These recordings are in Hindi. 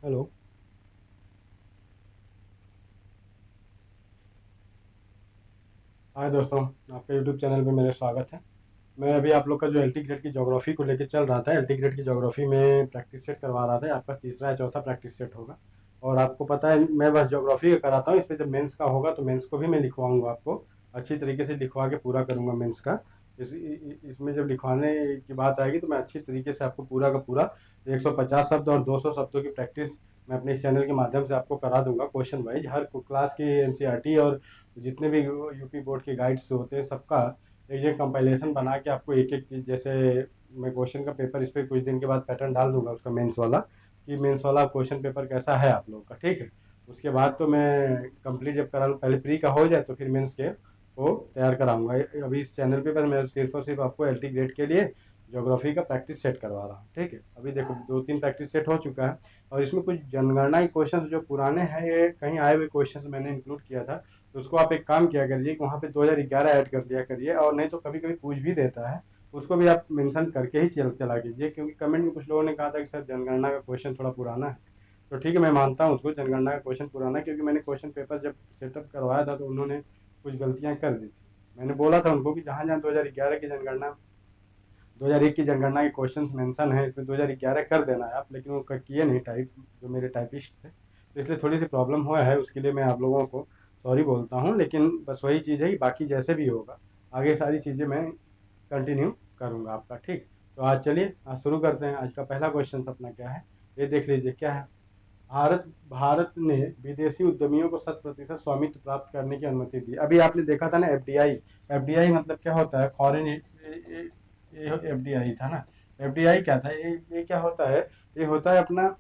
हेलो। हाय दोस्तों, आपके यूट्यूब चैनल पे मेरा स्वागत है। मैं अभी आप लोग का जो एलटी ग्रेड की ज्योग्राफी को लेकर चल रहा था, एलटी ग्रेड की ज्योग्राफी में प्रैक्टिस सेट करवा रहा था। आपका तीसरा या चौथा प्रैक्टिस सेट होगा। और आपको पता है मैं बस ज्योग्राफी का कराता हूँ। इस पर जब मेंस का होगा तो मेंस को भी मैं लिखवाऊंगा, आपको अच्छी तरीके से लिखवा के पूरा करूंगा मेंस का। इसमें जब लिखवाने की बात आएगी तो मैं अच्छी तरीके से आपको पूरा का पूरा 150 शब्द और 200 शब्दों की प्रैक्टिस मैं अपने इस चैनल के माध्यम से आपको करा दूंगा, क्वेश्चन वाइज। हर क्लास की एनसीईआरटी और जितने भी यूपी बोर्ड के गाइड्स होते हैं सबका एक कंपाइलेशन बना के आपको एक एक चीज़, जैसे मैं क्वेश्चन का पेपर इस पर कुछ दिन के बाद पैटर्न डाल दूंगा उसका मेंस वाला, कि मेंस वाला क्वेश्चन पेपर कैसा है आप लोगों का, ठीक है। उसके बाद तो मैं कंप्लीट जब करा लूँ, पहले प्री का हो जाए तो फिर मेंस के वो तैयार कराऊंगा। अभी इस चैनल पे पर मैं सिर्फ और सिर्फ आपको एलटी ग्रेड के लिए ज्योग्राफी का प्रैक्टिस सेट करवा रहा हूँ, ठीक है। अभी देखो 2-3 प्रैक्टिस सेट हो चुका है। और इसमें कुछ जनगणना के क्वेश्चन जो पुराने हैं, ये कहीं आए हुए क्वेश्चन मैंने इंक्लूड किया था। तो उसको आप एक काम किया करिए कि वहाँ पे 2011 ऐड कर दिया करिए, और नहीं तो कभी कभी पूछ भी देता है, उसको भी आप मेंशन करके ही चला कीजिए। क्योंकि कमेंट में कुछ लोगों ने कहा था कि सर जनगणना का क्वेश्चन थोड़ा पुराना है। तो ठीक है, मैं मानता हूँ उसको, जनगणना का क्वेश्चन पुराना है, क्योंकि मैंने क्वेश्चन पेपर जब सेटअप करवाया था तो उन्होंने कुछ गलतियाँ कर दी थी। मैंने बोला था उनको कि जहाँ जहाँ 2011 की जनगणना, 2001 की जनगणना के क्वेश्चंस मेंशन है इसमें, 2011 कर देना है आप, लेकिन वो किए नहीं टाइप, जो मेरे टाइपिस्ट थे। तो इसलिए थोड़ी सी प्रॉब्लम हुआ है, उसके लिए मैं आप लोगों को सॉरी बोलता हूँ। लेकिन बस वही चीज़ है कि बाकी जैसे भी होगा आगे सारी चीज़ें मैं कंटिन्यू करूँगा आपका, ठीक। तो आज चलिए, आज शुरू करते हैं। आज का पहला क्वेश्चन अपना क्या है, ये देख लीजिए क्या है। भारत भारत ने विदेशी उद्यमियों को 100% स्वामित्व प्राप्त करने की अनुमति दी। अभी आपने देखा था ना एफडीआई। एफडीआई मतलब क्या होता है, फॉरेन, ये एफडीआई था ना। एफडीआई क्या था, ये क्या होता है, ये होता है अपना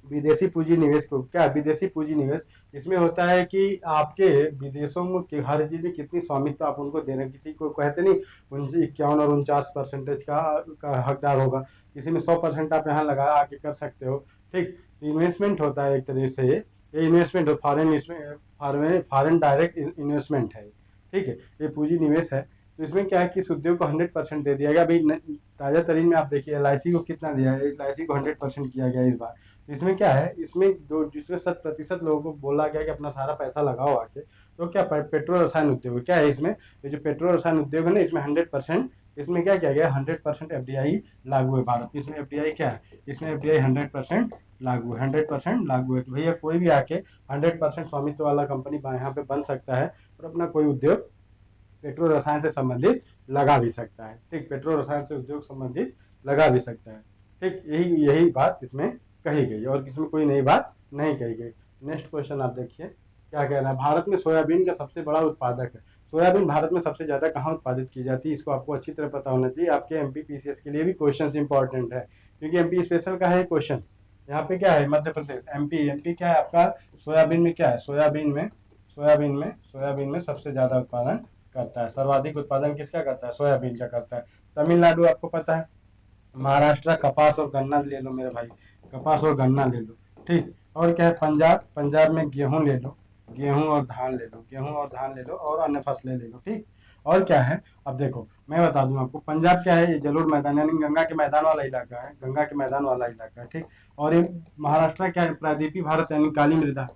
विदेशी पूंजी निवेश। को क्या विदेशी पूंजी निवेश, इसमें होता है कि आपके विदेशों में कि हर चीज में कितनी स्वामित्व आप उनको दे रहे हैं। किसी को कहते नहीं 51 और 49% का हकदार होगा, किसी में 100% आप यहाँ लगा आके कर सकते हो, ठीक। इन्वेस्टमेंट होता है एक तरह से, ये investment foreign, foreign foreign direct investment है, ठीक है। ये पूंजी निवेश है। तो इसमें क्या है कि इस उद्योग को 100% दे दिया गया। अभी ताजा तरीन में आप देखिए एल को कितना दिया है, एल को 100% किया गया इस बार। तो इसमें क्या है, इसमें जो जिसमें 100% लोगों को बोला गया कि अपना सारा पैसा लगाओ आके, तो क्या पेट्रोल रसायन उद्योग क्या है इसमें, ये जो पेट्रोल रसायन उद्योग है ना, इसमें 100%, इसमें क्या किया गया, 100% एफडीआई लागू है भारत में। इसमें एफडीआई क्या है, इसमें एफडीआई 100% लागू है, 100% लागू है। तो भैया कोई भी आके 100% स्वामित्व वाला कंपनी यहाँ पे बन सकता है और अपना कोई उद्योग पेट्रोल रसायन से संबंधित लगा भी सकता है, ठीक। पेट्रोल रसायन से उद्योग संबंधित लगा भी सकता है, ठीक। यही यही बात इसमें कही गई और इसमें कोई नई बात नहीं कही गई। नेक्स्ट क्वेश्चन आप देखिए क्या कह रहा है। भारत में सोयाबीन का सबसे बड़ा उत्पादक है। सोयाबीन भारत में सबसे ज्यादा कहाँ उत्पादित की जाती है, इसको आपको अच्छी तरह पता होना चाहिए। आपके एमपी पीसीएस के लिए भी क्वेश्चन इंपॉर्टेंट है, क्योंकि एमपी स्पेशल का है क्वेश्चन। यहाँ पे क्या है, मध्य प्रदेश, एमपी। एमपी क्या है आपका, सोयाबीन में क्या है, सोयाबीन में सबसे ज्यादा उत्पादन करता है। सर्वाधिक उत्पादन किसका करता है, सोयाबीन का करता है। तमिलनाडु आपको पता है। महाराष्ट्र कपास और गन्ना ले लो मेरे भाई, कपास और गन्ना ले लो, ठीक। और क्या है, पंजाब, पंजाब में गेहूं ले लो, गेहूं और धान ले लो, गेहूं और धान ले लो, और अन्य फसलें ले लो, ठीक। और क्या है, अब देखो मैं बता दूं आपको, पंजाब क्या है, ये जलोढ़ मैदान यानी गंगा के मैदान वाला इलाका है, गंगा के मैदान वाला इलाका है, ठीक। और ये महाराष्ट्र क्या है, प्रायद्वीपीय भारत यानी काली मृदा,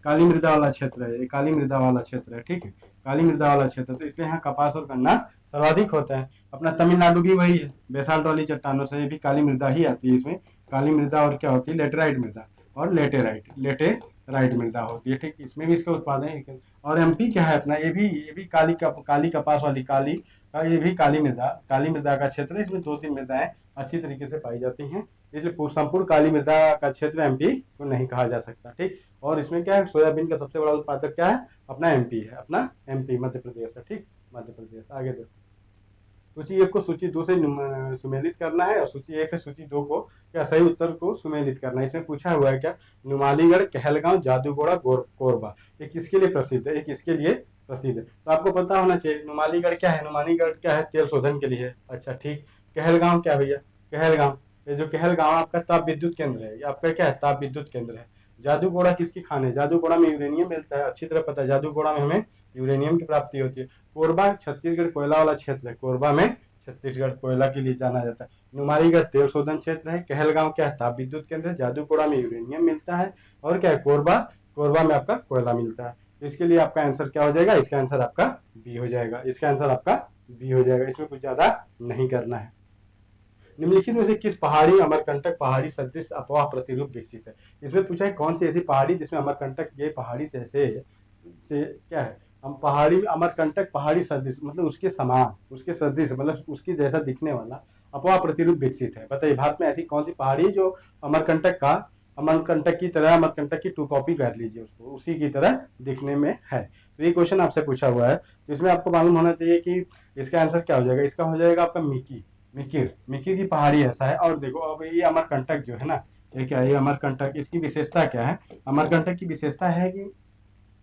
काली मृदा वाला क्षेत्र है, ये काली मृदा वाला क्षेत्र है, ठीक है। काली मृदा वाला क्षेत्र, तो इसलिए यहाँ कपास और गन्ना सर्वाधिक होता है। अपना तमिलनाडु भी वही है, बेसाल्ट वाली चट्टानों से, ये भी काली मृदा ही आती है इसमें। काली मृदा और क्या होती है, लेटेराइट मृदा और लेटेराइट मृदा होती है, ठीक। इसमें भी इसका उत्पादन है। और एमपी क्या है अपना, ये भी काली कपास वाली काली का, ये भी काली मृदा का क्षेत्र है। इसमें 2-3 मृदाएं अच्छी तरीके से पाई जाती हैं, इसलिए संपूर्ण काली मृदा का क्षेत्र एमपी को नहीं कहा जा सकता, ठीक। और इसमें क्या है, सोयाबीन का सबसे बड़ा उत्पादक क्या है, अपना एमपी है, अपना एमपी मध्य प्रदेश है, ठीक। मध्य प्रदेश। आगे देखो, सूची 1 को सूची 2 से सुमेलित करना है, और सूची 1 से सूची 2 को क्या सही उत्तर को सुमेलित करना है। इसमें पूछा हुआ है क्या, नुमालीगढ़, कहलगांव, जादूगोड़ा, कोरबा, ये किसके लिए प्रसिद्ध है, ये किसके लिए प्रसिद्ध है। तो आपको पता होना चाहिए नुमालीगढ़ क्या है, नुमालीगढ़ क्या है, तेल शोधन के लिए है, अच्छा ठीक। कहलगांव क्या भैया, कहलगांव, ये जो कहलगांव आपका ताप विद्युत केंद्र है, ये आपका क्या है, ताप विद्युत केंद्र है। जादूगोड़ा किसकी खान है, जादूगोड़ा में यूरेनियम मिलता है, अच्छी तरह पता है, जादूगोड़ा में हमें यूरेनियम की प्राप्ति होती है। कोरबा छत्तीसगढ़ कोयला वाला क्षेत्र है, कोरबा में छत्तीसगढ़ कोयला के लिए जाना जाता है। नुमालीगढ़ तेल शोधन क्षेत्र है। कहलगांव क्या है, ताप विद्युत केंद्र है। जादूकोड़ा में यूरेनियम मिलता है। और क्या है, कोरबा, कोरबा में आपका कोयला मिलता है। तो इसके लिए आपका आंसर क्या हो जाएगा, इसका आंसर आपका बी हो जाएगा। इसका आंसर आपका बी हो जाएगा, इसमें कुछ ज्यादा नहीं करना है। निम्नलिखित में से किस पहाड़ी अमरकंटक पहाड़ी सदृश अपवाह प्रतिरूप विकसित है। इसमें पूछा है कौन सी ऐसी पहाड़ी जिसमें अमरकंटक ये पहाड़ी से क्या है, हम पहाड़ी अमरकंटक पहाड़ी सदृश मतलब उसके समान, उसके सदृश मतलब उसकी जैसा दिखने वाला अपवाह प्रतिरूप विकसित है। बताइए भारत में ऐसी कौन सी पहाड़ी जो अमरकंटक की तरह, अमरकंटक की टू कॉपी कर लीजिए उसको, उसी की तरह दिखने में है। तो ये क्वेश्चन आपसे पूछा हुआ है, तो इसमें आपको मालूम होना चाहिए कि इसका आंसर क्या हो जाएगा। इसका हो जाएगा आपका मिकी, मिकिर, मिकिर की पहाड़ी ऐसा है। और देखो अब ये अमरकंटक जो है ना, ये क्या है, ये अमरकंटक, इसकी विशेषता क्या है। अमरकंटक की विशेषता है कि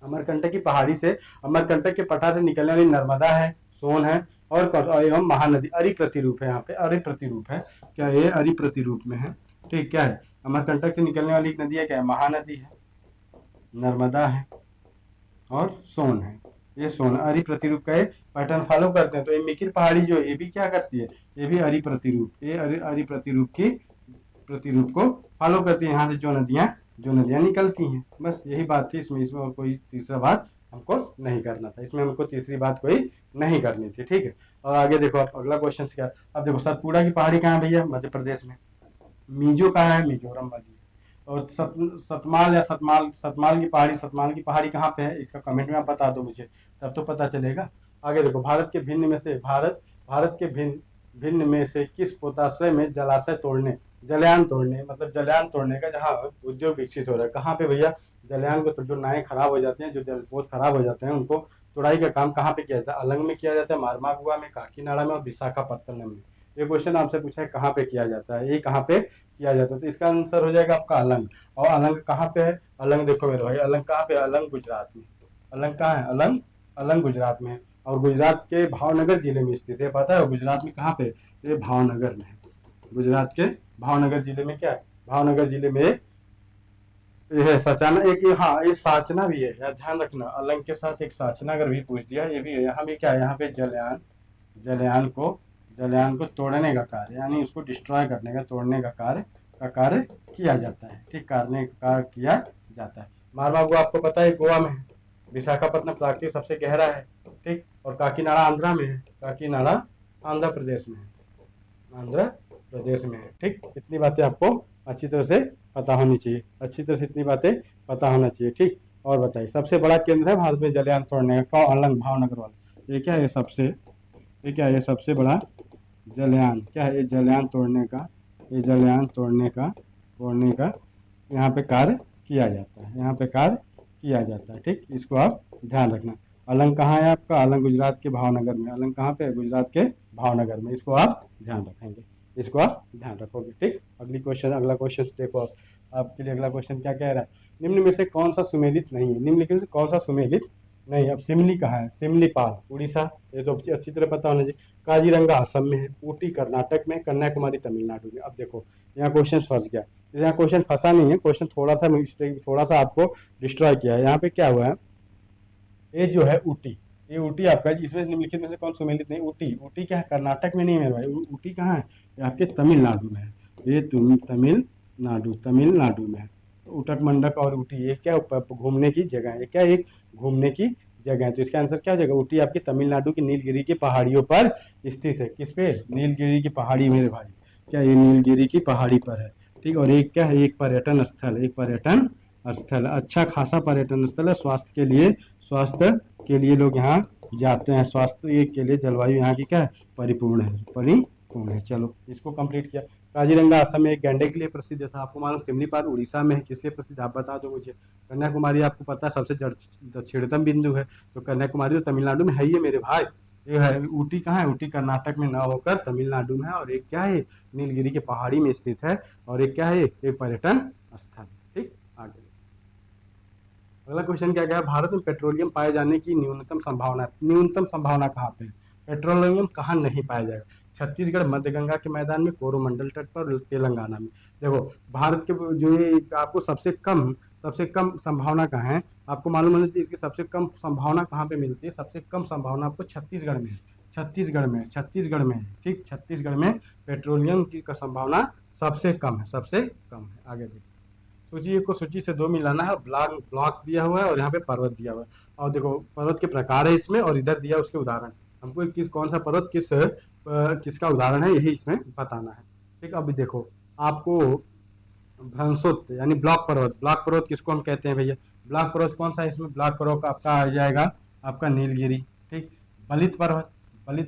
अमरकंटक की पहाड़ी से, अमरकंटक के पठार से निकलने वाली नर्मदा है, सोन है और एवं महानदी, अरि प्रतिरूप है। यहाँ पे अरि प्रतिरूप है, क्या ये अरि प्रतिरूप में है। ठीक, क्या है, अमरकंटक से निकलने वाली एक नदी है, क्या है, महानदी है, नर्मदा है और सोन है। ये सोन अरि प्रतिरूप का पैटर्न फॉलो करते हैं। तो ये मिकिर पहाड़ी जो ये भी क्या करती है, ये भी अरि प्रतिरूप, ये अरि प्रतिरूप की प्रतिरूप को फॉलो करती है। यहाँ से जो नदियां निकलती हैं, बस यही बात थी इसमें। इसमें और कोई तीसरा बात हमको नहीं करना था, इसमें हमको तीसरी बात कोई नहीं करनी थी। ठीक है, और आगे देखो आप अगला क्वेश्चन क्या। अब देखो सतपुड़ा की पहाड़ी कहाँ है भैया, मध्य प्रदेश में। मीजो कहाँ है, मिजोरम वाली। और सतमाल की पहाड़ी, सतमाल की पहाड़ी कहाँ पे है, इसका कमेंट में आप बता दो मुझे, तब तो पता चलेगा। आगे देखो भारत के भिन्न में से किस पोताश्रय में जलयान तोड़ने मतलब जलयान तोड़ने का जहाँ उद्योग विकसित हो रहा है, कहाँ पे भैया। जलयान को तो जो नाएं खराब हो जाती हैं, जो जलपोत खराब हो जाते हैं, उनको तोड़ाई का काम कहाँ पे किया जाता है। अलंग में किया जाता है, मारमागुआ में, काकीनाडा में और विशाखापत्तनम में। ये क्वेश्चन आपसे पूछा है कहाँ पे किया जाता है, ये कहाँ पे किया जाता है। तो इसका आंसर हो जाएगा आपका अलंग। और अलंग कहाँ पे है, अलंग देखो मेरे भाई, अलंग कहाँ पे, अलंग गुजरात में। अलंग कहाँ है, अलंग, अलंग गुजरात में है। और गुजरात के भावनगर जिले में स्थित है। पता है गुजरात में कहाँ पे, ये भावनगर में है। गुजरात के भावनगर जिले में क्या है, भावनगर जिले में ये है सचाना, एक हाँ ये साचना भी है यार, ध्यान रखना। अलंग के साथ एक साचना अगर भी पूछ दिया, ये भी है। यहाँ भी क्या है, यहाँ पे जलयान को तोड़ने का कार्य, यानी उसको डिस्ट्रॉय करने का, तोड़ने का कार्य किया जाता है। ठीक, कार्य किया जाता है। मारवागुआ आपको पता है गोवा में है। विशाखापत्तनम प्राकृतिक सबसे गहरा है। ठीक, और काकीनाडा आंध्रा में है, काकीनाडा आंध्र प्रदेश में है, आंध्र प्रदेश में है। ठीक, इतनी बातें आपको अच्छी तरह से पता होनी चाहिए, अच्छी तरह से इतनी बातें पता होना चाहिए। ठीक, और बताइए सबसे बड़ा केंद्र है भारत में जलयान तोड़ने का, अलंग भावनगर वाला। ये क्या है, ये सबसे बड़ा जलयान क्या है, ये जलयान तोड़ने का, ये जलयान तोड़ने का यहाँ पे कार्य किया जाता है, यहाँ पे कार्य किया जाता है। ठीक, इसको आप ध्यान रखना। अलंग कहाँ है आपका, अलंग गुजरात के भावनगर में। अलंग कहाँ पे है, गुजरात के भावनगर में। इसको आप ध्यान रखेंगे, इसको आप ध्यान रखोगे। ठीक, अगला क्वेश्चन देखो आप, आपके लिए अगला क्वेश्चन क्या कह रहा है। निम्न में से कौन सा सुमेलित नहीं है, निम्नलिखित में से कौन सा सुमेलित नहीं। अब सिमली कहाँ है, सिमलीपाल उड़ीसा, ये तो अच्छी तरह पता होना चाहिए। काजीरंगा असम में है, ऊटी कर्नाटक में, कन्याकुमारी तमिलनाडु में। अब देखो यहाँ क्वेश्चन फंस गया, यहाँ क्वेश्चन फंसा नहीं है, क्वेश्चन थोड़ा सा मिस्टेक, थोड़ा सा आपको डिस्ट्रॉय किया है। यहाँ पे क्या हुआ है, ये जो है ऊटी, ये ऊटी आपका, इसमें निम्नलिखित में से कौन सुमेलित नहीं। ऊटी, ऊटी क्या है, कर्नाटक में नहीं है मेरे भाई, ऊटी कहाँ है, ये आपके तमिलनाडु में है। ये तमिलनाडु में है। उटक मंडक और ऊटी ये क्या घूमने की जगह है, ये क्या एक घूमने की जगह है। तो इसका आंसर क्या हो जाएगा, ऊटी आपकी तमिलनाडु की नीलगिरी की पहाड़ियों पर स्थित है। किस पे, नीलगिरी की पहाड़ी मेरे भाई, क्या ये नीलगिरी की पहाड़ी पर है। ठीक, और एक क्या है, एक पर्यटन स्थल, अच्छा खासा पर्यटन स्थल है। स्वास्थ्य के लिए लोग यहाँ जाते हैं, स्वास्थ्य के लिए जलवायु यहाँ की क्या है, परिपूर्ण है। चलो इसको कंप्लीट किया। काजीरंगा असम में एक गैंडे के लिए प्रसिद्ध था, आपको मालूम। सिमलीपाल उड़ीसा में है, किस लिए प्रसिद्ध आप बता दो मुझे। कन्याकुमारी आपको पता है सबसे दक्षिणतम बिंदु है, तो कन्याकुमारी तो तमिलनाडु में है ही है मेरे भाई। ये है ऊटी कहाँ है, ऊटी कर्नाटक में ना होकर तमिलनाडु में है। और एक क्या है, नीलगिरी की पहाड़ी में स्थित है। और एक क्या है, एक पर्यटन स्थल। ठीक, आगे अगला क्वेश्चन क्या है, भारत में पेट्रोलियम पाए जाने की न्यूनतम संभावना कहाँ पे है। पेट्रोलियम कहाँ नहीं पाया जाएगा, छत्तीसगढ़, मध्य गंगा के मैदान में, कोरोमंडल तट पर, तेलंगाना में। देखो भारत के जो ये आपको सबसे कम संभावना कहाँ है, आपको मालूम होना चाहिए। इसकी सबसे कम संभावना कहाँ पे मिलती है, सबसे कम संभावना आपको छत्तीसगढ़ में है। छत्तीसगढ़ में ठीक, छत्तीसगढ़ में पेट्रोलियम की का संभावना सबसे कम है, सबसे कम है। आगे देखो, सूची को सूची से 2 मिलाना है, ब्लॉक ब्लॉक दिया हुआ है और यहाँ पे पर्वत दिया हुआ है। और देखो पर्वत के प्रकार है इसमें, और इधर दिया उसके उदाहरण। हमको किस कौन सा पर्वत किसका उदाहरण है यही इसमें बताना है। ठीक, अब देखो आपको भ्रंशोत्त यानी ब्लॉक पर्वत किसको हम कहते हैं भैया? ब्लॉक पर्वत कौन सा है इसमें? ब्लॉक पर्वत आपका आ जाएगा आपका नीलगिरी। ठीक, बलित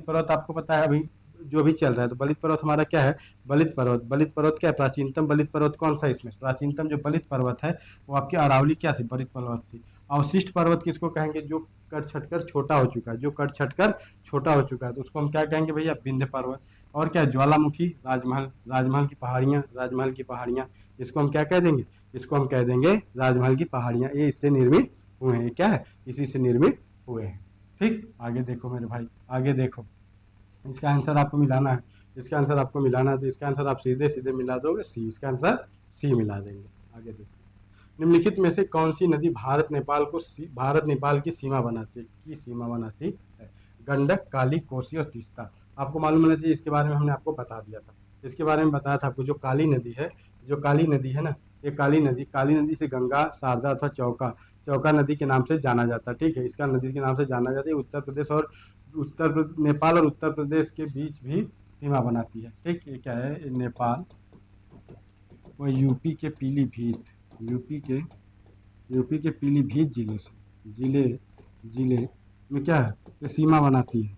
पर्वत आपको पता है अभी जो भी चल रहा है, तो बलित पर्वत हमारा क्या है? बलित पर्वत क्या है? प्राचीनतम बलित पर्वत कौन सा है इसमें? प्राचीनतम जो बलित पर्वत है वो आपकी अरावली क्या थी? बलित पर्वत थी। अवशिष्ट पर्वत किसको कहेंगे? जो कट छट कर छोटा हो चुका है, जो कट छट कर छोटा हो चुका है, तो उसको हम क्या कहेंगे भैया? विंध्य पर्वत। और क्या? ज्वालामुखी, राजमहल की पहाड़ियाँ, इसको हम क्या कह देंगे? इसको हम कह देंगे राजमहल की पहाड़ियाँ। ये इससे निर्मित हुए हैं, क्या है? इसी से निर्मित हुए हैं। ठीक, आगे देखो मेरे भाई, आगे देखो, इसका आंसर आपको मिलाना है, इसका आंसर आपको मिलाना है, तो इसका आंसर आप सीधे सीधे मिला दोगे सी, इसका आंसर सी मिला देंगे। आगे देखो, निम्नलिखित में से कौन सी नदी भारत नेपाल की सीमा बनाती है? गंडक, काली, कोसी और तीस्ता। आपको मालूम होना चाहिए, इसके बारे में हमने आपको बता दिया था, इसके बारे में बताया था आपको। जो काली नदी है ना, ये काली नदी से गंगा, शारदा अथवा चौका नदी के नाम से जाना जाता है। ठीक है, इसका नदी के नाम से जाना जाता है। नेपाल और उत्तर प्रदेश के बीच भी सीमा बनाती है। ठीक, ये क्या है? नेपाल और यूपी के पीलीभीत जिले में क्या है? ये सीमा बनाती है।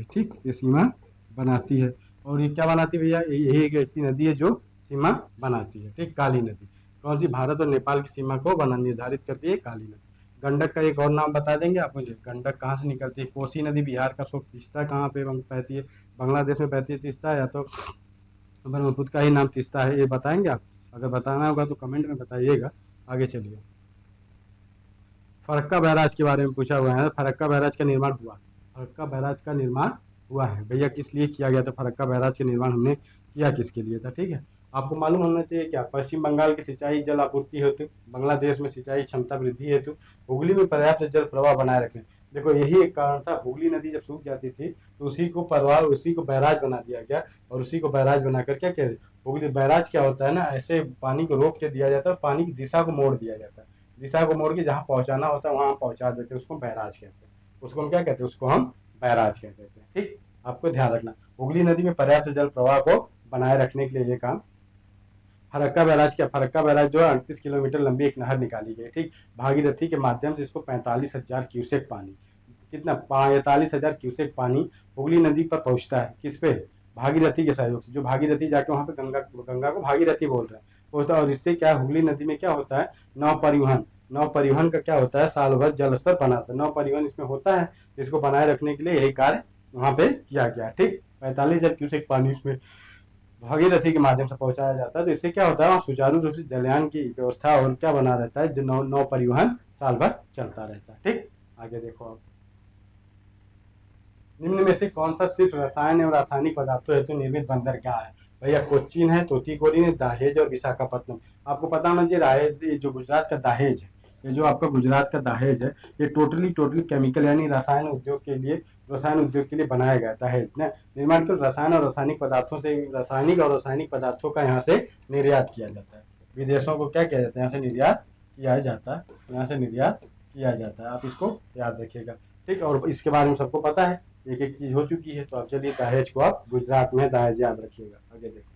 ठीक, ये सीमा बनाती है। और ये क्या बनाती है भैया? यही एक ऐसी नदी है जो सीमा बनाती है। ठीक, काली नदी कौन सी? भारत और नेपाल की सीमा को निर्धारित करती है काली नदी। गंडक का एक और नाम बता देंगे आप मुझे? गंडक कहाँ से निकलती है? कोसी नदी बिहार का शोक। तीस्ता कहाँ पे बहती है? बांग्लादेश में बहती है तीस्ता, या तो ब्रह्मपुत्र का ही नाम तीस्ता है, ये बताएंगे आप? अगर बताना होगा तो कमेंट में बताइएगा। आगे चलिए, फरक्का बैराज के बारे में पूछा हुआ है। फरक्का बैराज का निर्माण हुआ है भैया, किस लिए किया गया था? फरक्का बैराज का निर्माण हमने किया किसके लिए था? ठीक है, आपको मालूम होना चाहिए क्या? पश्चिम बंगाल की सिंचाई जल आपूर्ति हेतु, बांग्लादेश में सिंचाई क्षमता वृद्धि हेतु, हुगली में पर्याप्त जल प्रवाह बनाए रखने। देखो यही एक कारण था, हुगली नदी जब सूख जाती थी तो उसी को बैराज बना दिया गया, और उसी को बैराज बनाकर क्या कहते? हुगली बैराज क्या होता है ना, ऐसे पानी को रोक के दिया जाता है, पानी की दिशा को मोड़ दिया जाता है, दिशा को मोड़ के जहाँ पहुंचाना होता है वहां पहुंचा देते हैं, उसको बैराज कहते हैं। उसको हम क्या कहते हैं? उसको हम बैराज कहते हैं। ठीक, आपको ध्यान रखना, हुगली नदी में पर्याप्त जल प्रवाह को बनाए रखने के लिए ये काम। फरक्का बैराज जो है 38 किलोमीटर लंबी एक नहर निकाली गई। ठीक, भागीरथी के माध्यम से इसको 45,000 क्यूसेक पानी, कितना? 45,000 क्यूसेक पानी हुगली नदी पर पहुंचता है। किस पे? भागीरथी के सहयोग से। जो भागीरथी जाके वहां पे गंगा को भागीरथी बोल रहे हैं होता है। और इससे क्या, हुगली नदी में क्या होता है? नौ परिवहन का क्या होता है? साल भर जल स्तर बनाता है। नौ परिवहन इसमें होता है, इसको बनाए रखने के लिए यही कार्य वहां पे किया गया। ठीक, 45,000 क्यूसेक पानी इसमें भागीरथी के माध्यम से पहुंचाया जाता है। तो इससे क्या होता है? वहाँ सुचारू रूप से जलयान की व्यवस्था और क्या बना रहता है? जो नौ परिवहन साल भर चलता रहता है। ठीक, आगे देखो आप, निम्न में से कौन सा सिर्फ रसायन एवं रासायनिक पदार्थों हेतु निर्मित बंदरगाह है? भैया कोच्चिन है, तूतीकोरिन है, दाहेज और विशाखापत्तनम। आपको पता होना चाहिए, जो गुजरात का दाहेज है, ये जो आपका गुजरात का दाहेज है, ये टोटली केमिकल यानी रसायन उद्योग के लिए बनाया गया दहेज ना। निर्माण के रसायन और रासायनिक पदार्थों का यहाँ से निर्यात किया जाता है। विदेशों को क्या किया जाता है? यहाँ से निर्यात किया जाता है। आप इसको याद रखिएगा। ठीक, और इसके बारे में सबको पता है, एक एक चीज हो चुकी है। तो आप चलिए दहेज को आप गुजरात में दहेज याद रखिएगा। आगे देखो,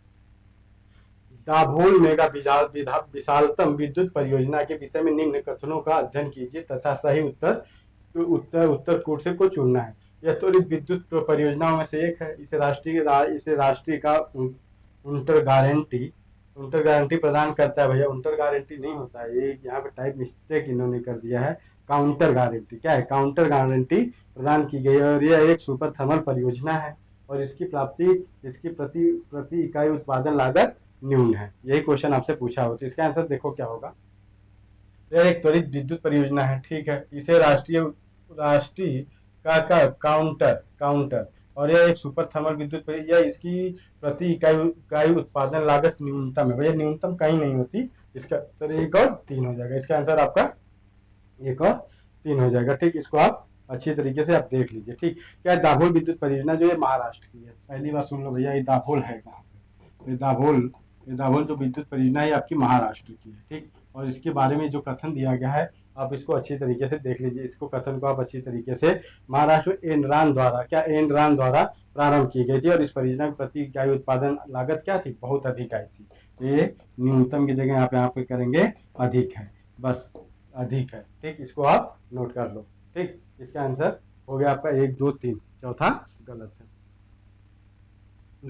दाभोल मेगा विशालतम विद्युत परियोजना के विषय में निम्न कथनों का अध्ययन कीजिए तथा सही उत्तर कोड से को चुनना है। यह त्वरित विद्युत परियोजनाओं में से एक है। इसे राष्ट्रीय का उंटर गारंटी प्रदान करता है। भैया उंटर गारंटी नहीं होता है, ये यहाँ पे टाइप मिस्टेक इन्होंने कर दिया है। काउंटर गारंटी क्या है? काउंटर गारंटी प्रदान की गई है, और यह एक सुपर थर्मल परियोजना है, और इसकी प्रति इकाई उत्पादन लागत न्यून है। यही क्वेश्चन आपसे पूछा हो, तो इसका आंसर देखो क्या होगा। यह एक त्वरित विद्युत परियोजना है। ठीक है, इसे राष्ट्रीय का काउंटर और यह एक सुपर थर्मल विद्युत यह इसकी प्रति इकाई उत्पादन लागत न्यूनतम है। भैया न्यूनतम कहीं नहीं होती, इसका तो 1 और 3 हो जाएगा। इसका आंसर आपका 1 और 3 हो जाएगा। ठीक, इसको आप अच्छी तरीके से आप देख लीजिए। ठीक, क्या है दाभोल विद्युत परियोजना जो है महाराष्ट्र की है। पहली बार सुन लो भैया, ये दाभोल है कहाँ पे? ये दाभोल जो विद्युत परियोजना है आपकी महाराष्ट्र की है। ठीक, और इसके बारे में जो कथन दिया गया है आप इसको अच्छी तरीके से देख लीजिए। इसको कथन को आप अच्छी तरीके से, महाराष्ट्र में एनरान द्वारा, क्या एनरान द्वारा प्रारंभ की गई थी, और इस परियोजना की प्रति इकाई उत्पादन लागत क्या थी? बहुत अधिक आई थी। ये न्यूनतम की जगह आप यहाँ पे करेंगे अधिक है, बस अधिक है। ठीक, इसको आप नोट कर लो। ठीक, इसका आंसर हो गया आपका 1 2 3, चौथा गलत है।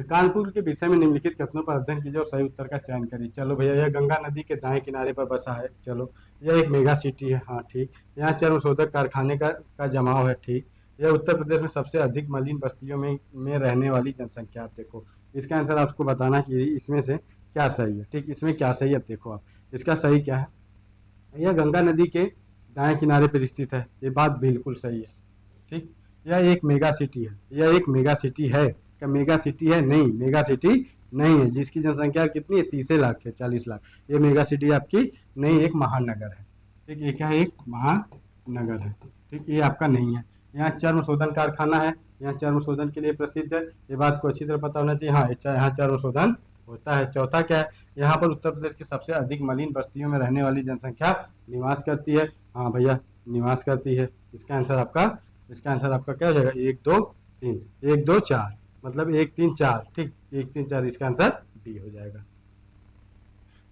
कानपुर के विषय में निम्नलिखित कथनों पर अध्ययन कीजिए और सही उत्तर का चयन करिए। चलो भैया, यह गंगा नदी के दाएं किनारे पर बसा है। चलो, यह एक मेगा सिटी है। हाँ ठीक, यहाँ चर्म शोधक कारखाने का जमाव है। ठीक, यह उत्तर प्रदेश में सबसे अधिक मलिन बस्तियों में रहने वाली जनसंख्या। आप देखो, इसका आंसर आपको बताना कि इसमें से क्या सही है। ठीक, इसमें क्या सही है, अब देखो आप इसका सही क्या है। यह गंगा नदी के दाएं किनारे पर स्थित है, ये बात बिल्कुल सही है। ठीक, यह एक मेगा सिटी है। यह एक मेगा सिटी है। क्या मेगा सिटी है? नहीं, मेगा सिटी नहीं है। जिसकी जनसंख्या कितनी है? 30 लाख है, 40 लाख। ये मेगा सिटी आपकी नहीं, एक महानगर है। ठीक, ये क्या है? एक महानगर है। ठीक, ये आपका नहीं है। यहाँ चर्म शोधन कारखाना है, यहाँ चर्म शोधन के लिए प्रसिद्ध है। ये बात को अच्छी तरह पता होना चाहिए। हाँ, यहाँ चर्म शोधन होता है। चौथा क्या है? यहाँ पर उत्तर प्रदेश की सबसे अधिक मलिन बस्तियों में रहने वाली जनसंख्या निवास करती है। हाँ भैया, निवास करती है। इसका आंसर आपका क्या हो जाएगा? 1 2 3, 1 2 4, मतलब 1 3 4। ठीक, 1 3 4, इसका आंसर डी हो जाएगा।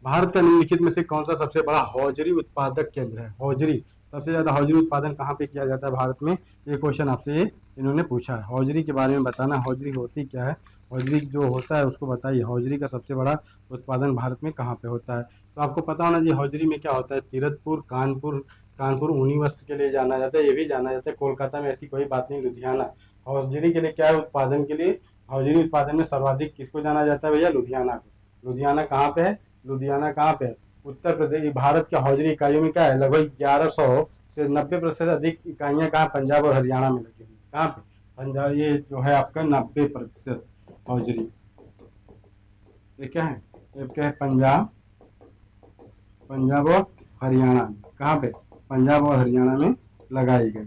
भारत का निम्नलिखित में से कौन सा सबसे बड़ा हौजरी उत्पादक केंद्र है? हौजरी, सबसे ज्यादा हौजरी उत्पादन कहाँ पे किया जाता है भारत में? ये क्वेश्चन आपसे इन्होंने पूछा है। हौजरी के बारे में बताना, हौजरी होती क्या है, हौजरी जो होता है उसको बताइए। हौजरी का सबसे बड़ा उत्पादन भारत में कहाँ पे होता है? तो आपको पता होना चाहिए हौजरी में क्या होता है। तीरथपुर, कानपुर ऊनी वस्त्र के लिए जाना जाता है, ये भी जाना जाता है। कोलकाता में ऐसी कोई बात नहीं, लुधियाना। हौजरी के लिए क्या है? उत्पादन के लिए, हौजरी उत्पादन में सर्वाधिक किसको जाना जाता है भैया? लुधियाना को। लुधियाना कहाँ पे है? लुधियाना कहाँ पे है? उत्तर प्रदेश। भारत के हौजरी इकाइयों में क्या है? लगभग 1100 से 90% अधिक इकाइयां कहाँ? पंजाब और हरियाणा में लगी हुई। कहाँ पे? पंजाब। ये जो है आपका 90% हौजरी, ये क्या है? ये क्या है? पंजाब और हरियाणा में। कहाँ पे? पंजाब और हरियाणा में लगाई गई,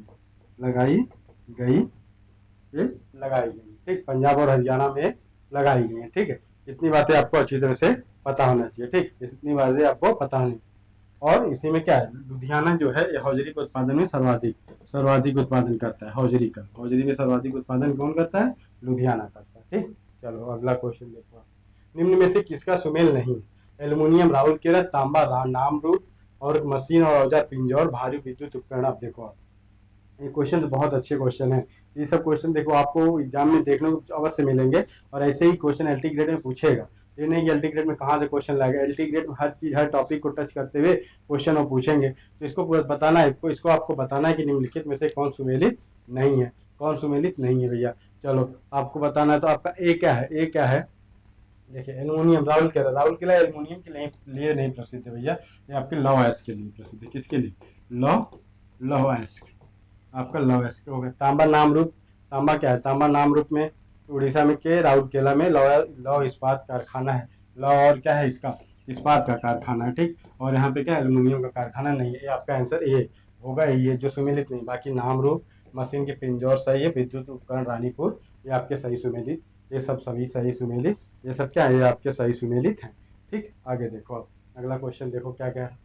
लगाई गई, ये लगाई गई। ठीक, पंजाब और हरियाणा में लगाई गई है। ठीक है, इतनी बातें आपको अच्छी तरह से पता होना चाहिए। ठीक, इतनी बातें आपको पता होनी। और इसी में क्या है? लुधियाना जो है ये हौजरी के उत्पादन में सर्वाधिक उत्पादन करता है। हौजरी का, हौजरी में सर्वाधिक उत्पादन कौन करता है? लुधियाना करता है। ठीक, चलो अगला क्वेश्चन देखो। निम्न में से किसका सुमेल नहीं? एल्युमिनियम राउरकेला, तांबा नामरूप, और मशीन और औजार पिंजौर, भारी विद्युत उपकरण। आप देखो, आप ये क्वेश्चन बहुत अच्छे क्वेश्चन है। ये सब क्वेश्चन देखो आपको एग्जाम में देखने को अवश्य मिलेंगे, और ऐसे ही क्वेश्चन एलटी ग्रेड में पूछेगा। ये नहीं कि एलटी ग्रेड में कहाँ से क्वेश्चन लाएगा, एलटी ग्रेड में हर चीज, हर टॉपिक को टच करते हुए क्वेश्चन वो पूछेंगे। तो इसको बताना है, इसको आपको बताना है कि निम्नलिखित में से कौन सुमेलित नहीं है, कौन सुमेलित नहीं है भैया। चलो आपको बताना है, तो आपका ए क्या है? ए क्या है? देखिए, एल्युमिनियम, राउरकेला एल्युमिनियम के लिए नहीं प्रसिद्ध है भैया, ये आपके लौह अयस्क के लिए प्रसिद्ध है। किसके लिए? लौह अयस्क, आपका लौह अयस्क हो गया। तांबा नामरूप, तांबा क्या है? तांबा नामरूप में उड़ीसा में के राउरकेला में लौह इस्पात कारखाना है। लौह और क्या है? इसका इस्पात का कारखाना है। ठीक, और यहाँ पे क्या एल्युमिनियम का कारखाना नहीं है। ये आपका आंसर ए होगा, ये जो सुमेलित नहीं। बाकी नामरूप, मशीन के पिंजौर सही है, विद्युत उपकरण रानीपुर, ये आपके सही सुमेलित। ये सब सभी सही सुमेलित, ये सब क्या है? ये आपके सही सुमेलित हैं। ठीक, आगे देखो आप अगला क्वेश्चन देखो क्या क्या है।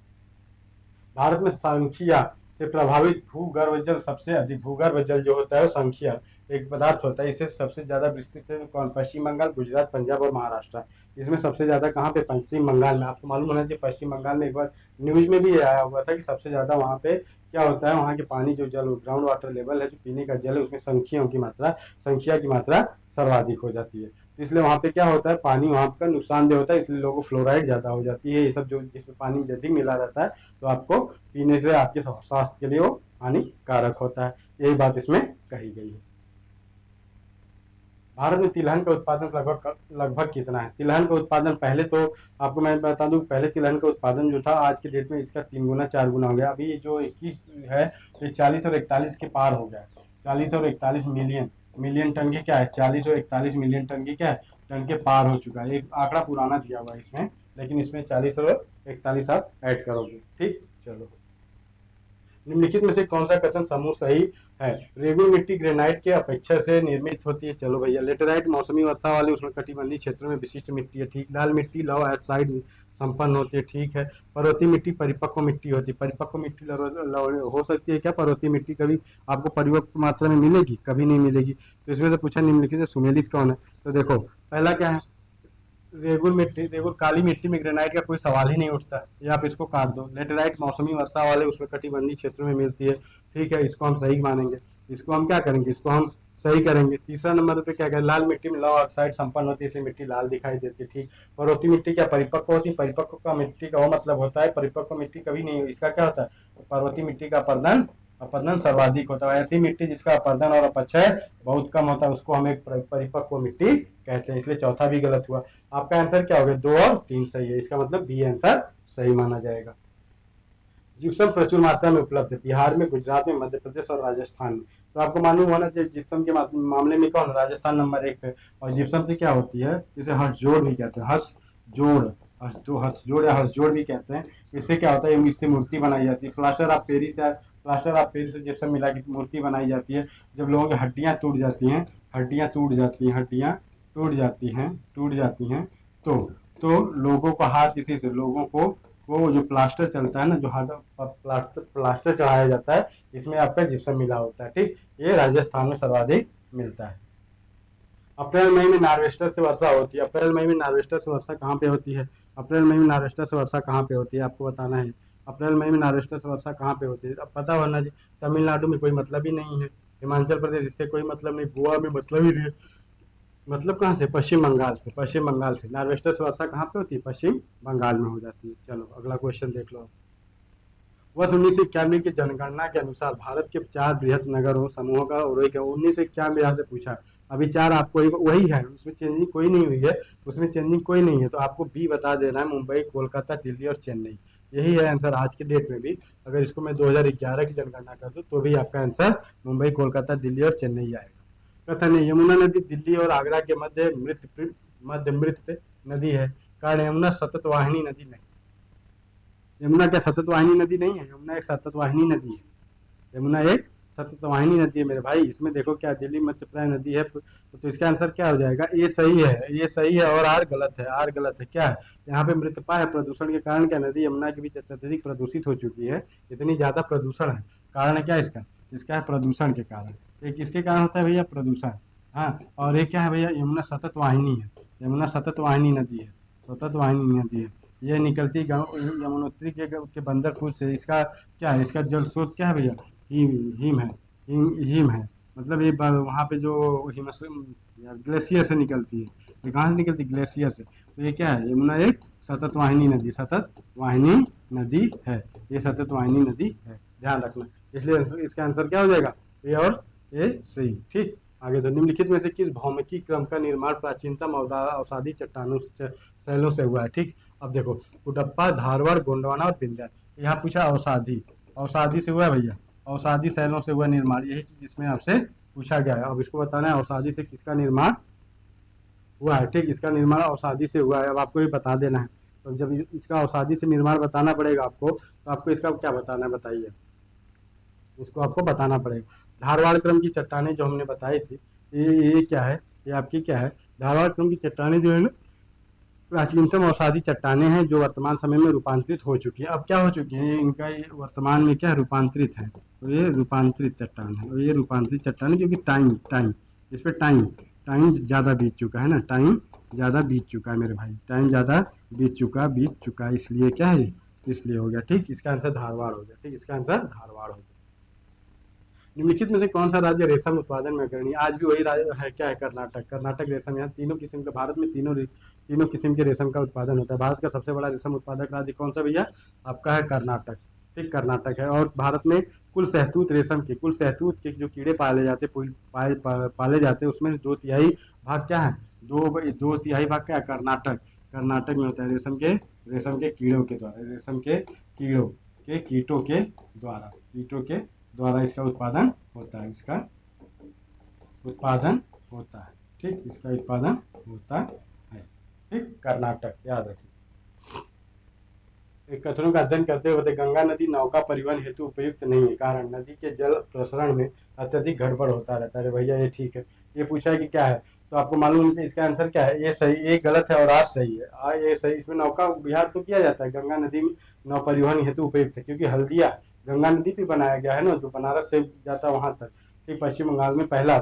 भारत में संख्या से प्रभावित भूगर्भ जल सबसे अधिक, भूगर्भ जल जो होता है वो संख्या एक पदार्थ होता है, इसे सबसे ज्यादा विस्तृत है कौन? पश्चिम बंगाल, गुजरात, पंजाब और महाराष्ट्र। इसमें सबसे ज्यादा कहाँ पे? पश्चिम बंगाल में। आपको मालूम होना चाहिए पश्चिम बंगाल में एक बार न्यूज में भी आया हुआ था कि सबसे ज्यादा वहाँ पे क्या होता है, वहाँ के पानी जो जल, ग्राउंड वाटर लेवल है, जो पीने का जल है, उसमें संख्या की मात्रा सर्वाधिक हो जाती है। तो इसलिए वहाँ पे क्या होता है, पानी वहाँ का नुकसानदेह होता है, इसलिए लोगों को फ्लोराइड ज्यादा हो जाती है। ये सब जो जिसमें पानी अधिक मिला रहता है, तो आपको पीने से आपके स्वास्थ्य के लिए वो हानिकारक होता है। यही बात इसमें कही गई है। भारत में तिलहन का उत्पादन लगभग कितना है? तिलहन का उत्पादन, पहले तो आपको मैं बता दूं, पहले तिलहन का उत्पादन जो था आज के डेट में इसका 3 गुना 4 गुना हो गया। अभी ये जो 21 है, ये 40 और 41 के पार हो गया है। 40 और 41 मिलियन टन के क्या है? 40 और 41 मिलियन टन की क्या है? टन के पार हो चुका है। एक आंकड़ा पुराना दिया हुआ है इसमें, लेकिन इसमें 40 और 41 आप ऐड करोगे। ठीक, चलो निम्नलिखित में से कौन सा कथन समूह सही है? रेगुल मिट्टी ग्रेनाइट के अपेक्षा से निर्मित होती है। चलो भैया, लेटेराइट मौसमी वर्षा वाले उष्णकटिबंधीय क्षेत्रों में विशिष्ट मिट्टी है, ठीक। लाल मिट्टी लव ऑक्साइड संपन्न होती है, ठीक है। पर्वतीय मिट्टी परिपक्व मिट्टी होती है। परिपक्व मिट्टी हो सकती है क्या? पर्वतीय मिट्टी कभी आपको परिपक्व मात्रा में मिलेगी? कभी नहीं मिलेगी। तो इसमें से पूछा निम्नलिखित से सुमेलित कौन है? तो देखो, पहला क्या है? रेगुल मिट्टी, रेगुल काली मिट्टी में ग्रेनाइट का कोई सवाल ही नहीं उठता, ये आप इसको काट दो। लेटेराइट मौसमी वर्षा वाले उष्णकटिबंधीय क्षेत्रों में मिलती है, ठीक है, इसको हम सही मानेंगे। इसको हम क्या करेंगे? इसको हम सही करेंगे। तीसरा नंबर पे क्या करें? लाल मिट्टी में लौह ऑक्साइड संपन्न होती है, इसलिए मिट्टी लाल दिखाई देती है, ठीक। पर्वतीय मिट्टी क्या परिपक्व होती है? परिपक्व का मिट्टी का वो मतलब होता है, परिपक्व मिट्टी कभी नहीं, इसका क्या होता है? पर्वतीय मिट्टी का अपर्दन अपरदन सर्वाधिक होता है। ऐसी मिट्टी जिसका अपर्दन और अपक्षय बहुत कम होता है, उसको हम एक परिपक्व मिट्टी कहते हैं, इसलिए चौथा भी गलत हुआ। आपका आंसर क्या हो गया? 2 और 3 सही है, इसका मतलब बी आंसर सही माना जाएगा। जिप्सम प्रचुर मात्रा में उपलब्ध है बिहार में, गुजरात में, मध्य प्रदेश और राजस्थान में। तो आपको मालूम होना चाहिए जिप्सम के मामले में कौन? राजस्थान नंबर 1 पे। और जिप्सम से क्या होती है? इसे हर्ष जोड़ भी कहते हैं, हर्ष जोड़, हर्ष जोड़ या हर्ष जोड़ भी कहते हैं। इससे क्या होता है? इससे मूर्ति बनाई जाती है। प्लास्टर ऑफ पेरिस से जिप्सम मिला की मूर्ति बनाई जाती है। जब लोगों की हड्डियां टूट जाती हैं, हड्डियां टूट जाती हैं, हड्डियां टूट जाती हैं, तो लोगों को हाथ, इसी से लोगों को वो जो प्लास्टर चलता है ना, जो हाथ प्लास्टर चढ़ाया जाता है, इसमें आपका जिप्सम मिला होता है, ठीक। ये राजस्थान में सर्वाधिक मिलता है। अप्रैल मई में नार्वेस्टर से वर्षा होती है। अप्रैल मई में नार्वेस्टर से वर्षा कहाँ पे होती है? अप्रैल मई में नार्वेस्टर से वर्षा कहाँ पे होती है? आपको बताना है। अप्रैल मई में नार्वेस्टर से वर्षा कहाँ पे होती है? अब पता होना चाहिए। तमिलनाडु में कोई मतलब ही नहीं है, हिमाचल प्रदेश इससे कोई मतलब नहीं, गोवा में मतलब ही नहीं है। मतलब कहाँ से? पश्चिम बंगाल से। पश्चिम बंगाल से नार्वेस्टर से वर्षा कहाँ पे होती है? पश्चिम बंगाल में हो जाती है। चलो अगला क्वेश्चन देख लो। वर्ष 1991 की जनगणना के अनुसार भारत के 4 बृहद नगरों समूहों का और एक 1991 यहाँ से पूछा। अभी 4 आपको वही है, उसमें चेंजिंग कोई नहीं हुई है, उसमें चेंजिंग कोई नहीं है, तो आपको बी बता देना है, मुंबई, कोलकाता, दिल्ली और चेन्नई। यही है आंसर आज के डेट में भी। अगर इसको मैं 2011 की जनगणना कर दूं तो भी आपका आंसर मुंबई, कोलकाता, दिल्ली और चेन्नई आएगा। कथन है, यमुना नदी दिल्ली और आगरा के मध्य मृत नदी है, कारण यमुना सतत वाहिनी नदी नहीं। यमुना क्या सतत वाहिनी नदी नहीं है? यमुना एक सतत वाहिनी नदी है। यमुना एक सतत वाहिनी नदी है मेरे भाई। इसमें देखो क्या दिल्ली मध्य प्रदेश नदी है, तो इसका आंसर क्या हो जाएगा? ये सही है, ये सही है, और आर गलत है। आर गलत है, क्या है यहाँ पे? मृतपा है। प्रदूषण के कारण क्या नदी यमुना के बीच अत्यधिक प्रदूषित हो चुकी है, इतनी ज्यादा प्रदूषण है। कारण है क्या इसका? इसका है प्रदूषण के कारण। एक किसके कारण होता है भैया? प्रदूषण। हाँ, और एक क्या है भैया? यमुना सतत वाहिनी है। यमुना सतत वाहिनी नदी है, सतत वाहिनी नदी है। ये निकलती यमुनोत्री के बंदरपुर से। इसका क्या है? इसका जल स्रोत क्या है भैया? हिम हिम है। हिम है, मतलब ये वहाँ पे जो हिमस ग्लेशियर से निकलती है। ये कहाँ से निकलती? ग्लेशियर से। तो ये क्या है? यमुना एक सतत वाहिनी नदी, सतत वाहिनी नदी है। ये सतत वाहिनी नदी है, ध्यान रखना। इसलिए इसका आंसर क्या हो जाएगा? ए और ए सही, ठीक। आगे तो निम्नलिखित में से किस भौमिकी क्रम का निर्माण प्राचीनतम अवसादी चट्टानों शैलों से हुआ है? ठीक। अब देखो, कुडप्पा, धारवाड़, गोंडवाना और विंध्य। यहाँ पूछा अवसादी, अवसादी से हुआ है भैया, अवसादी शैलों से हुआ निर्माण, यही चीज इसमें आपसे पूछा गया है। अब इसको बताना है अवसादी से किसका निर्माण हुआ है, ठीक। इसका निर्माण अवसादी से हुआ है, अब आपको ये बता देना है। तो जब इसका अवसादी से निर्माण बताना पड़ेगा आपको, तो आपको इसका क्या बताना है बताइए? इसको आपको बताना पड़ेगा। धारवाड़ क्रम की चट्टानें जो हमने बताई थी, ये क्या है? ये आपकी क्या है? धारवाड़ क्रम की चट्टानें जो है ना, प्राचीनतम अवसादी चट्टानें हैं जो वर्तमान समय में रूपांतरित हो चुकी है। अब क्या हो चुकी है इनका? ये वर्तमान में क्या रूपांतरित है, तो ये रूपांतरित चट्टान है। और ये रूपांतरित चट्टान है क्योंकि टाइम टाइम इस पर टाइम टाइम ज़्यादा बीत चुका है ना, टाइम ज़्यादा बीत चुका है मेरे भाई, टाइम ज़्यादा बीत चुका है, इसलिए क्या है? इसलिए हो गया, ठीक। इसका आंसर धारवाड़ हो गया, ठीक। इसका आंसर धारवाड़ हो गया। निम्नलिखित में से कौन सा राज्य रेशम उत्पादन में अग्रणी? आज भी वही राज्य है, क्या है? कर्नाटक। कर्नाटक रेशम, यहाँ तीनों किस्म का, भारत में तीनों किस्म के रेशम का उत्पादन होता है। भारत का सबसे बड़ा रेशम उत्पादक राज्य कौन सा भैया? आपका है कर्नाटक, ठीक। कर्नाटक है। और भारत में कुल शहतूत के जो कीड़े पाले जाते हैं, उसमें 2/3 भाग क्या है? 2/3 भाग क्या है? कर्नाटक। कर्नाटक में होता है, रेशम के कीड़ों के द्वारा, रेशम के कीटों के द्वारा इसका उत्पादन होता है, इसका उत्पादन होता है, ठीक। इसका उत्पादन होता है, ठीक। कर्नाटक याद रखिए। कथनों का अध्ययन करते हुए बताइए, गंगा नदी नौका परिवहन हेतु उपयुक्त नहीं है। कारण, नदी के जल प्रसरण में अत्यधिक गड़बड़ होता रहता है। अरे भैया ये ठीक है, ये पूछा है कि क्या है, तो आपको मालूम है कि इसका आंसर क्या है। ये सही, ये गलत है और आज सही है। ये सही, इसमें नौका विहार तो किया जाता है, गंगा नदी में नौ परिवहन हेतु उपयुक्त है, क्योंकि हल्दिया गंगा नदी पे बनाया गया है ना, जो बनारस से जाता है वहां तक। ठीक, पश्चिम बंगाल में पहला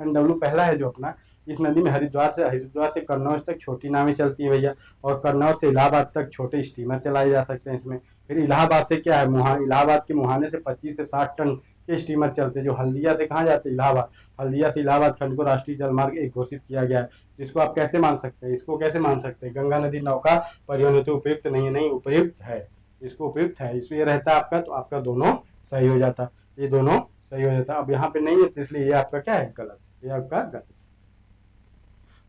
NW पहला है जो अपना। इस नदी में हरिद्वार से कन्नौज तक छोटी नावें चलती है भैया, और कन्नौज से इलाहाबाद तक छोटे स्टीमर चलाए जा सकते हैं इसमें। फिर इलाहाबाद से क्या है, इलाहाबाद के मुहाने से 25 से 60 टन के स्टीमर चलते हैं, जो हल्दिया से कहाँ जाते हैं, इलाहाबाद। हल्दिया से इलाहाबाद खंड को राष्ट्रीय जलमार्ग एक घोषित किया गया है। इसको आप कैसे मान सकते हैं, इसको कैसे मान सकते हैं, गंगा नदी नौका परिवहन हेतु उपयुक्त नहीं है, नहीं उपयुक्त है, इसको उपयुक्त है। इसमें ये रहता आपका, तो आपका दोनों सही हो जाता, ये दोनों सही हो जाता। अब यहाँ पे नहीं है, तो इसलिए ये आपका क्या है, गलत, ये आपका गलत।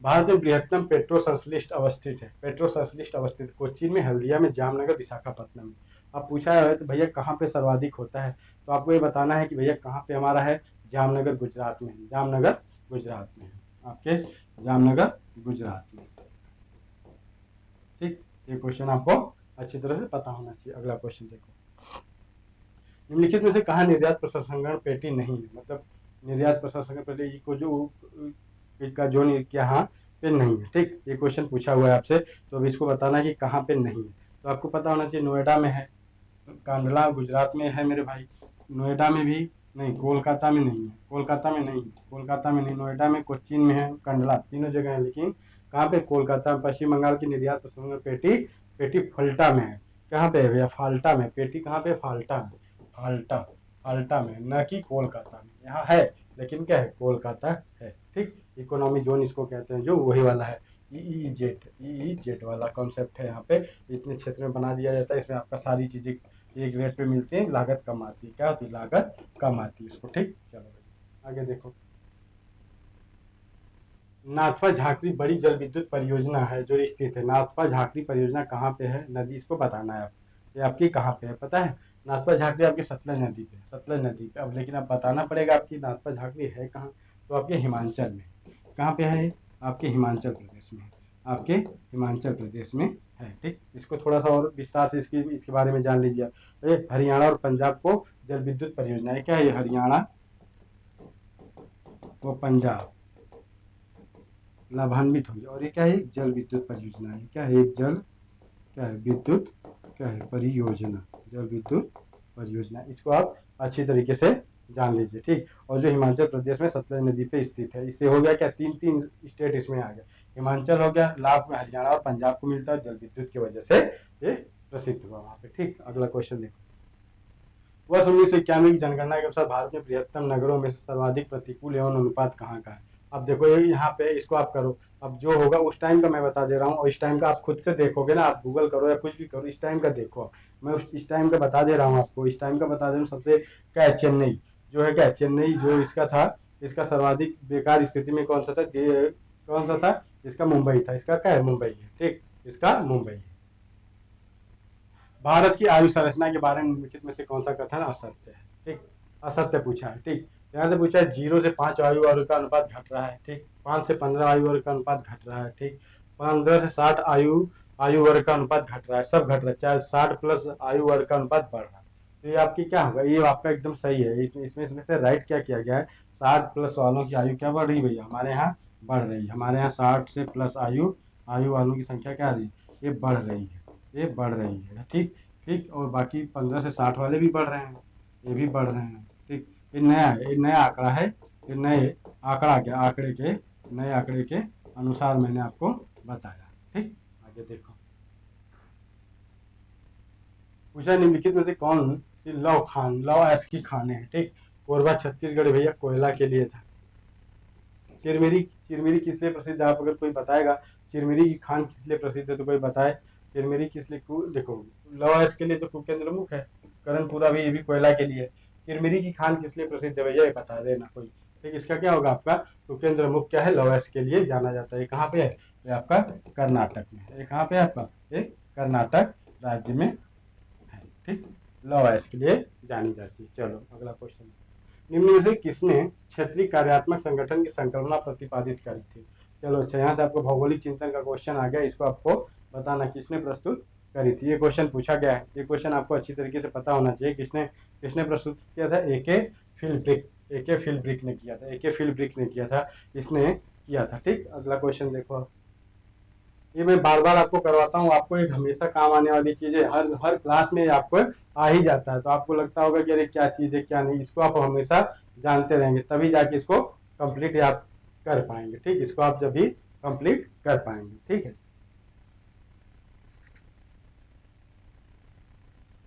भारत में बृहत्तम पेट्रो संश्लिष्ट अवस्थित है, पेट्रो संश्लिष्ट अवस्थित कोच्चि में, हल्दिया में, जामनगर, विशाखापट्टनम में। अब पूछा है तो भैया कहाँ पे सर्वाधिक होता है, तो आपको ये बताना है कि भैया कहाँ पे हमारा है, जामनगर गुजरात में, जामनगर गुजरात में आपके, जामनगर गुजरात में। ठीक, ये क्वेश्चन आपको अच्छी तरह से पता होना चाहिए। अगला क्वेश्चन देखो, निम्नलिखित में से कहाँ निर्यात प्रसंस्करण पेटी नहीं है, मतलब निर्यात प्रसंस्करण पेटी को जो इसका जो यहाँ पे नहीं है। ठीक, ये क्वेश्चन पूछा हुआ है आपसे, तो अब इसको बताना है कि कहाँ पे नहीं है। तो आपको पता होना चाहिए, नोएडा में है, कांडला गुजरात में है मेरे भाई, नोएडा में भी नहीं, कोलकाता में नहीं है, कोलकाता में नहीं, कोलकाता में नहीं, नोएडा में, कोच्चि में है, कंडला, तीनों जगह है, लेकिन कहाँ पे, कोलकाता। पश्चिम बंगाल की निर्यात प्रसंस्करण पेटी, पेटी फल्टा में है। कहाँ पे है भैया, फाल्टा में। पेटी कहाँ पे, फाल्टा में, फाल्टा, फाल्टा में, न कि कोलकाता में। यहाँ है लेकिन क्या है, कोलकाता है। ठीक, इकोनॉमी जोन इसको कहते हैं, जो वही वाला है, EEZ वाला कॉन्सेप्ट है। यहाँ पे इतने क्षेत्र में बना दिया जाता है, इसमें आपका सारी चीजें एक रेट पे मिलती है, लागत कम आती है। क्या होती है, लागत कम आती है इसको। ठीक, चलो आगे देखो, नाथपा झाकरी बड़ी जल विद्युत परियोजना है जो स्थित है। नाथपा झाकरी परियोजना कहाँ पे है, नदी, इसको बताना है आप, ये आपकी कहाँ पे है, पता है। नाथपा झाकरी आपकी सतलज नदी पे, सतलज नदी पे। अब लेकिन अब बताना पड़ेगा आपकी नाथपा झाकरी है कहाँ, तो आपके हिमाचल में। कहाँ पे है, आपके हिमाचल प्रदेश में, आपके हिमाचल प्रदेश में है। ठीक, इसको थोड़ा सा और विस्तार से इसके बारे में जान लीजिए। हरियाणा और पंजाब को जल विद्युत परियोजना है। क्या है, हरियाणा व पंजाब लाभान्वित होंगे, और ये क्या है, जल विद्युत परियोजना है। क्या है, जल, क्या है, विद्युत, क्या है, परियोजना, जल विद्युत परियोजना। इसको आप अच्छी तरीके से जान लीजिए। ठीक, और जो हिमाचल प्रदेश में सतलज नदी पे स्थित है, इससे हो गया क्या, तीन तीन स्टेट इसमें आ गया। हिमाचल हो गया, लाभ में हरियाणा और पंजाब को मिलता है, जल विद्युत की वजह से ये प्रसिद्ध हुआ वहां पे। ठीक, अगला क्वेश्चन देखो, वर्ष 1991 की जनगणना के अनुसार भारत में बृहत्तम नगरों में से सर्वाधिक प्रतिकूल एवं अनुपात कहाँ का है। अब देखो ये यहाँ पे, इसको आप करो। अब जो होगा उस टाइम का मैं बता दे रहा हूँ, और इस टाइम का आप खुद से देखोगे ना, आप गूगल करो या कुछ भी करो, इस टाइम का देखो। मैं इस टाइम का बता दे रहा हूँ आपको, इस टाइम का बता दे रहा हूँ। सबसे क्या है, चेन्नई जो है, क्या चेन्नई जो इसका था, इसका सर्वाधिक बेकार स्थिति में कौन सा था, कौन सा था, इसका मुंबई था। इसका क्या है, मुंबई है। ठीक, इसका मुंबई है। भारत की आयु संरचना के बारे में निम्नलिखित में से कौन सा कथन असत्य है। ठीक, असत्य पूछा है। ठीक, यहाँ से पूछा है 0 से 5 आयु वर्ग का अनुपात घट रहा है। ठीक, 5 से 15 आयु वर्ग का अनुपात घट रहा है। ठीक, 15 से 60 आयु वर्ग का अनुपात घट रहा है, सब घट रहा है, चाहे 60 प्लस आयु वर्ग का अनुपात बढ़ रहा है। तो ये आपकी क्या होगा, ये आपका एकदम सही है। इसमें से राइट क्या किया गया है, 60 प्लस वालों की आयु क्या बढ़ रही है भैया, हमारे यहाँ बढ़ रही है। हमारे यहाँ 60 से प्लस आयु वालों की संख्या क्या रही है, ये बढ़ रही है, ये बढ़ रही है। ठीक, ठीक, और बाकी 15 से 60 वाले भी बढ़ रहे हैं, ये भी बढ़ रहे हैं। ठीक, ये नया आंकड़ा है, ये नए आंकड़ा के नए आंकड़े के अनुसार मैंने आपको बताया। ठीक, आगे देखो, पूछा निम्नलिखित में से कौन सी लव ऐश की खाने हैं। ठीक, कोरबा छत्तीसगढ़ भैया कोयला के लिए था। चिरमिरी, चिरमिरी किस लिए प्रसिद्ध है, आप अगर कोई बताएगा चिरमिरी की खान किस लिए प्रसिद्ध है तो कोई बताए। चिरमिरी किस लिए, देखो लव ऐश के लिए तो कुकेंद्र मुख है, करणपुरा भी, ये भी कोयला के लिए। चिरमिरी की खान किस लिए प्रसिद्ध है भैया, ये बता देना कोई। ठीक, इसका क्या होगा आपका, कुकेंद्र मुख क्या है, लव ऐश के लिए जाना जाता है। ये कहाँ पे है, ये आपका कर्नाटक में। ये कहाँ पे है आपका, ये कर्नाटक राज्य में है। ठीक, लव ऐश के लिए जानी जाती है। चलो अगला क्वेश्चन, निम्न में से किसने क्षेत्रीय कार्यात्मक संगठन की संकल्पना प्रतिपादित करी थी। चलो अच्छा, यहाँ से आपको भौगोलिक चिंतन का क्वेश्चन आ गया, इसको आपको बताना किसने प्रस्तुत करी थी। ये क्वेश्चन पूछा गया है। ये क्वेश्चन आपको अच्छी तरीके से पता होना चाहिए। किसने किसने प्रस्तुत किया था? एके फिल्ब्रिक। एके फिल्ब्रिक ने किया था। एके फिल्ब्रिक ने किया था, इसने किया था। ठीक, अगला क्वेश्चन देखो आप। ये मैं बार बार आपको करवाता हूँ, आपको एक हमेशा काम आने वाली चीज है। हर हर क्लास में आपको आ ही जाता है, तो आपको लगता होगा कि अरे क्या चीज है क्या नहीं। इसको आप हमेशा जानते रहेंगे, तभी जाके इसको कंप्लीट आप कर पाएंगे। ठीक, इसको आप जब भी कंप्लीट कर पाएंगे। ठीक है,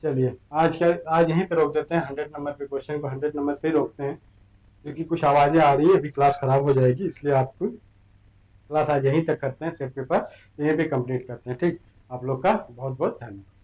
चलिए आज यहीं पे रोक देते हैं। 100 नंबर पे क्वेश्चन को 100 नंबर पे रोकते हैं, क्योंकि कुछ आवाजें आ रही है, अभी क्लास खराब हो जाएगी, इसलिए आपको क्लास आज यहीं तक करते हैं। सेट पेपर यहीं पे कंप्लीट करते हैं। ठीक, आप लोग का बहुत बहुत धन्यवाद।